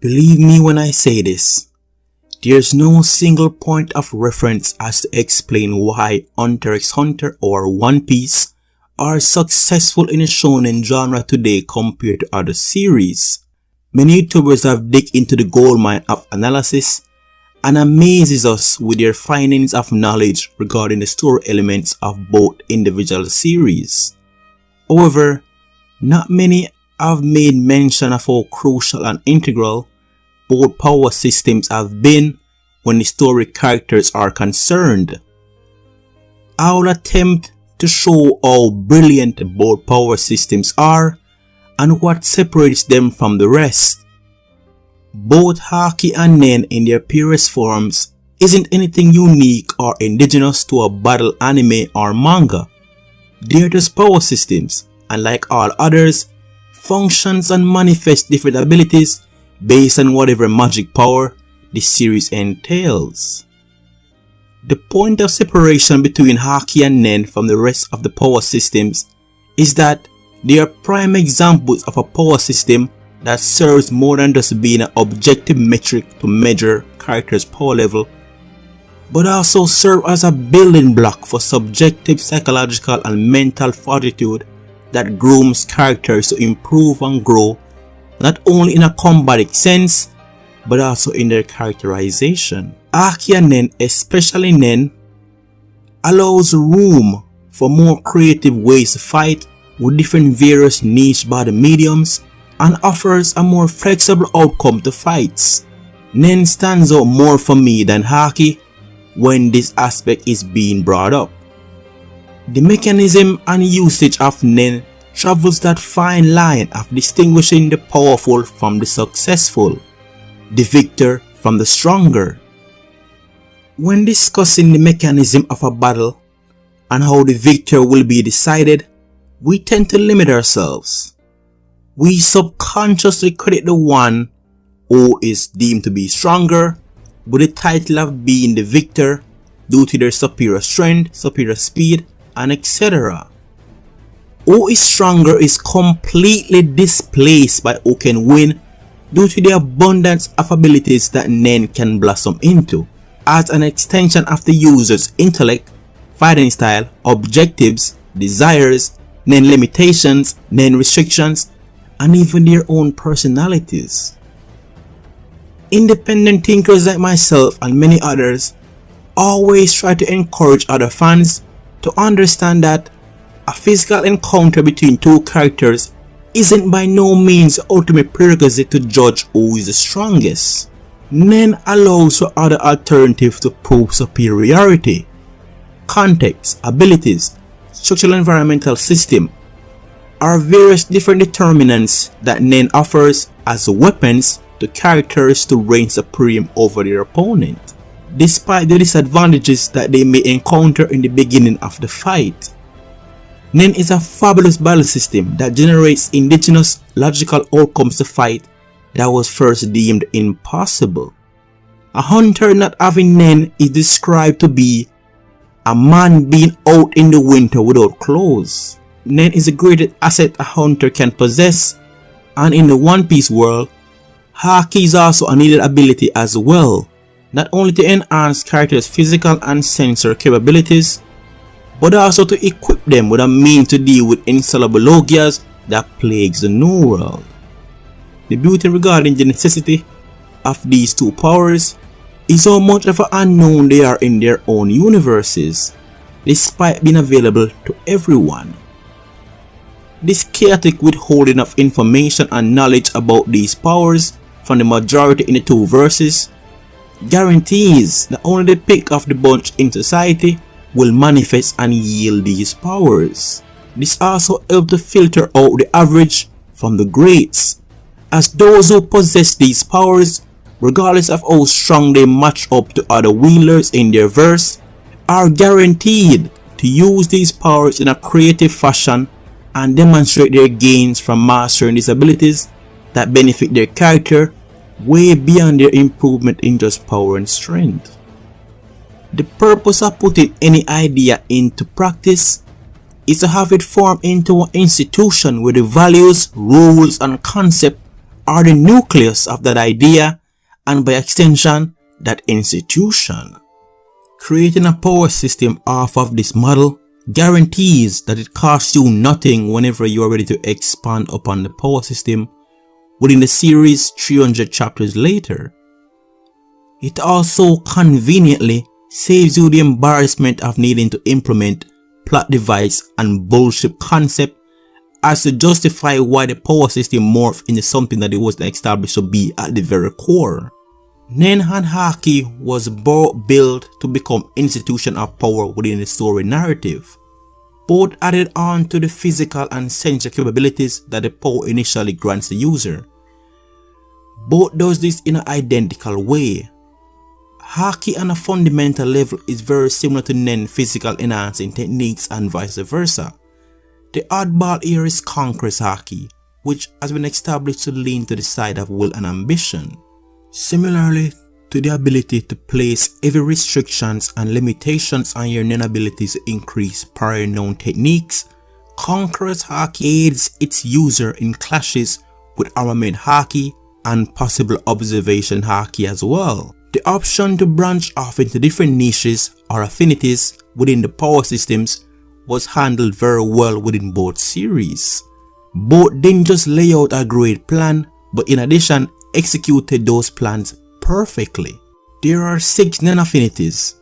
Believe me when I say this, there's no single point of reference as to explain why Hunterxhunter or One Piece are successful in the shonen genre today compared to other series. Many YouTubers have dug into the goldmine of analysis and amazes us with their findings of knowledge regarding the story elements of both individual series. However, not many have made mention of how crucial and integral both power systems have been when the story characters are concerned. I will attempt to show how brilliant both power systems are and what separates them from the rest. Both Haki and Nen in their purest forms isn't anything unique or indigenous to a battle anime or manga. They're just power systems, and like all others, functions and manifest different abilities based on whatever magic power the series entails. The point of separation between Haki and Nen from the rest of the power systems is that they are prime examples of a power system that serves more than just being an objective metric to measure characters' power level, but also serve as a building block for subjective psychological and mental fortitude that grooms characters to improve and grow, not only in a combatic sense, but also in their characterization. Haki and Nen, especially Nen, allows room for more creative ways to fight with different various niche body mediums and offers a more flexible outcome to fights. Nen stands out more for me than Haki when this aspect is being brought up. The mechanism and usage of Nen travels that fine line of distinguishing the powerful from the successful, the victor from the stronger. When discussing the mechanism of a battle and how the victor will be decided, we tend to limit ourselves. We subconsciously credit the one who is deemed to be stronger with the title of being the victor due to their superior strength, superior speed, and etc. Who is stronger is completely displaced by who can win due to the abundance of abilities that Nen can blossom into, as an extension of the user's intellect, fighting style, objectives, desires, Nen limitations, Nen restrictions, and even their own personalities. Independent thinkers like myself and many others always try to encourage other fans to understand that a physical encounter between two characters isn't by no means the ultimate prerequisite to judge who is the strongest. Nen allows for other alternatives to prove superiority. Context, abilities, structural environmental system are various different determinants that Nen offers as weapons to characters to reign supreme over their opponent, despite the disadvantages that they may encounter in the beginning of the fight. Nen is a fabulous battle system that generates indigenous logical outcomes to fight that was first deemed impossible. A hunter not having Nen is described to be a man being out in the winter without clothes. Nen is the greatest asset a hunter can possess, and in the One Piece world, Haki is also a needed ability as well, not only to enhance characters' physical and sensory capabilities, but also to equip them with a means to deal with insoluble logias that plagues the new world. The beauty regarding the necessity of these two powers is how much of an unknown they are in their own universes, despite being available to everyone. This chaotic withholding of information and knowledge about these powers from the majority in the two verses guarantees that only the pick of the bunch in society will manifest and yield these powers. This also helps to filter out the average from the greats, as those who possess these powers, regardless of how strong they match up to other wielders in their verse, are guaranteed to use these powers in a creative fashion and demonstrate their gains from mastering these abilities that benefit their character way beyond their improvement in just power and strength. The purpose of putting any idea into practice is to have it form into an institution where the values, rules, and concepts are the nucleus of that idea and by extension, that institution. Creating a power system off of this model guarantees that it costs you nothing whenever you are ready to expand upon the power system within the series 300 chapters later. It also conveniently saves you the embarrassment of needing to implement plot device and bullshit concept as to justify why the power system morphed into something that it wasn't established to be at the very core. Nen and Haki was both built to become institution of power within the story narrative. Both added on to the physical and sensory capabilities that the power initially grants the user. Both does this in an identical way. Haki on a fundamental level is very similar to Nen's physical enhancing techniques and vice versa. The oddball here is Conqueror's Haki, which has been established to lean to the side of will and ambition. Similarly to the ability to place heavy restrictions and limitations on your Nen abilities to increase prior known techniques, Conqueror's Haki aids its user in clashes with Armament Haki and possible Observation Haki as well. The option to branch off into different niches or affinities within the power systems was handled very well within both series. Both didn't just lay out a great plan, but in addition executed those plans perfectly. There are 6 Nen affinities: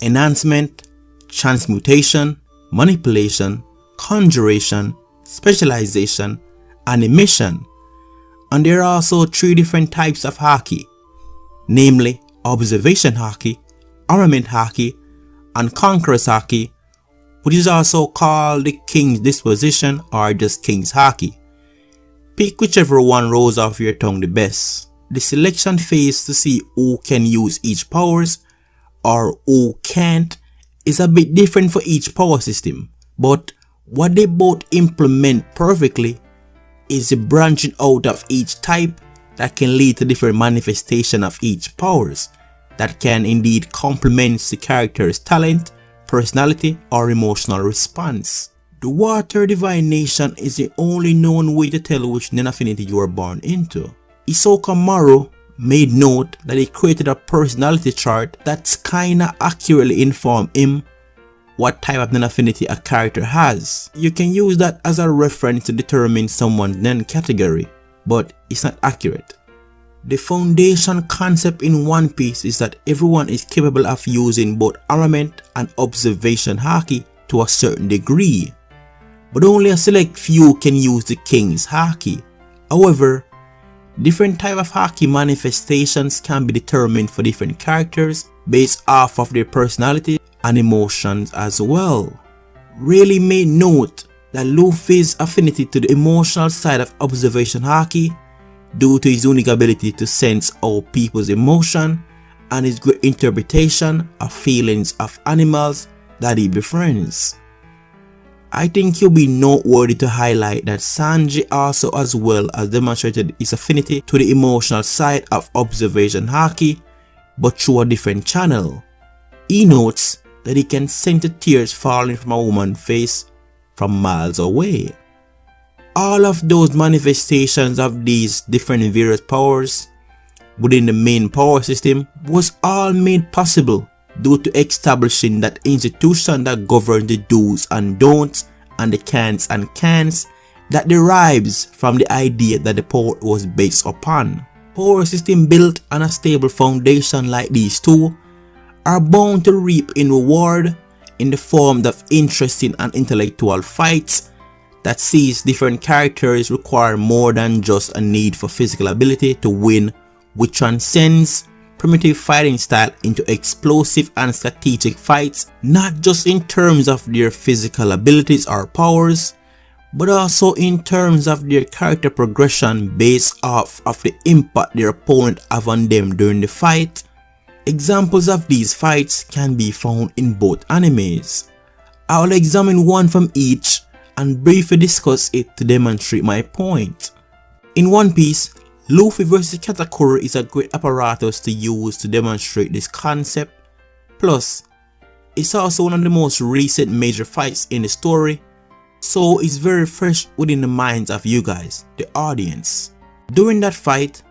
enhancement, transmutation, manipulation, conjuration, specialization, and emission. And there are also 3 different types of Haki, namely Observation Haki, Armament Haki, and Conqueror's Haki, which is also called the King's Disposition or just King's Haki. Pick whichever one rolls off your tongue the best. The selection phase to see who can use each powers or who can't is a bit different for each power system, but what they both implement perfectly is the branching out of each type that can lead to different manifestation of each powers that can indeed complement the character's talent, personality, or emotional response. The Water Divination is the only known way to tell which Nen affinity you are born into. Isoka Maru made note that he created a personality chart that's kinda accurately informed him what type of Nen affinity a character has. You can use that as a reference to determine someone's Nen category, but it's not accurate. The foundation concept in One Piece is that everyone is capable of using both Armament and Observation Haki to a certain degree, but only a select few can use the King's Haki. However, different type of Haki manifestations can be determined for different characters based off of their personality and emotions as well. Really made note that Luffy's affinity to the emotional side of Observation Haki, due to his unique ability to sense all people's emotion and his great interpretation of feelings of animals that he befriends. I think it will be noteworthy to highlight that Sanji also as well has demonstrated his affinity to the emotional side of Observation Haki, but through a different channel. He notes that he can sense the tears falling from a woman's face from miles away. All of those manifestations of these different various powers within the main power system was all made possible due to establishing that institution that governs the do's and don'ts and the can'ts and can'ts that derives from the idea that the power was based upon. Power system built on a stable foundation like these two are bound to reap in reward in the form of interesting and intellectual fights that sees different characters require more than just a need for physical ability to win, which transcends primitive fighting style into explosive and strategic fights, not just in terms of their physical abilities or powers, but also in terms of their character progression based off of the impact their opponent have on them during the fight. Examples of these fights can be found in both animes. I will examine one from each and briefly discuss it to demonstrate my point. In One Piece, Luffy vs Katakuri is a great apparatus to use to demonstrate this concept. Plus, it's also one of the most recent major fights in the story, so it's very fresh within the minds of you guys, the audience. During that fight,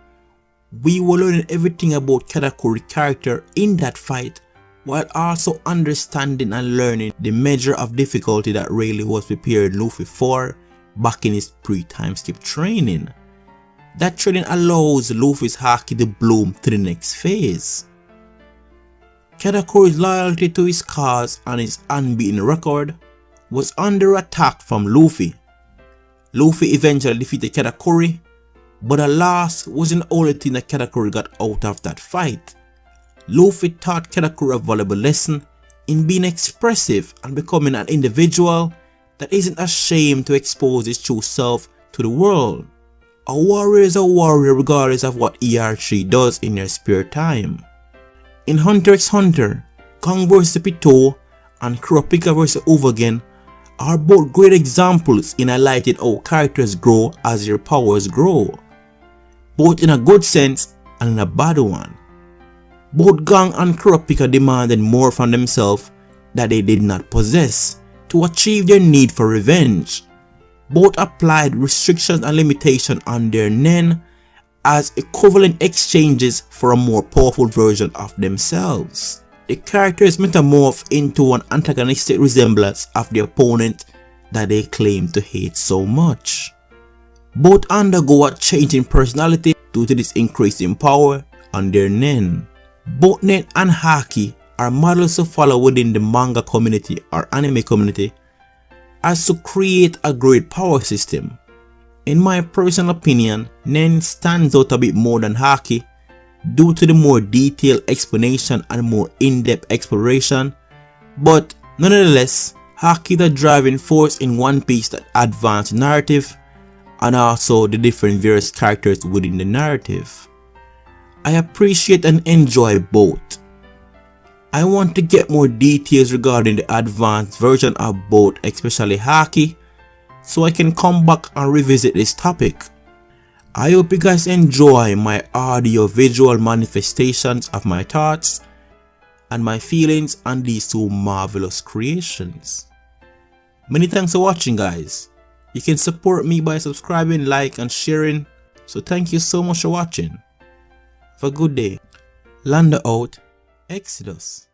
we were learning everything about Katakuri's character in that fight, while also understanding and learning the measure of difficulty that Rayleigh was preparing Luffy for back in his pre-time skip training. That training allows Luffy's Haki to bloom to the next phase. Katakuri's loyalty to his cause and his unbeaten record was under attack from Luffy. Luffy eventually defeated Katakuri, but the loss wasn't the only thing that Katakuri got out of that fight. Luffy taught Katakuri a valuable lesson in being expressive and becoming an individual that isn't ashamed to expose his true self to the world. A warrior is a warrior regardless of what ER3 does in their spare time. In Hunterxhunter, Kong vs Pitou and Kurapika vs Overgen are both great examples in highlighting how characters grow as their powers grow, both in a good sense and in a bad one. Both Gang and Kurapika demanded more from themselves that they did not possess to achieve their need for revenge. Both applied restrictions and limitations on their nen as equivalent exchanges for a more powerful version of themselves. The characters metamorph into an antagonistic resemblance of the opponent that they claim to hate so much. Both undergo a change in personality due to this increase in power on their nen. Both Nen and Haki are models to follow within the manga community or anime community as to create a great power system. In my personal opinion, Nen stands out a bit more than Haki due to the more detailed explanation and more in-depth exploration, but nonetheless, Haki is the driving force in One Piece that advances narrative and also the different various characters within the narrative. I appreciate and enjoy both. I want to get more details regarding the advanced version of both, especially Haki, so I can come back and revisit this topic. I hope you guys enjoy my audio-visual manifestations of my thoughts and my feelings on these two marvelous creations. Many thanks for watching, guys. You can support me by subscribing, like and sharing, so thank you so much for watching. Have a good day. Lando out. Exodus.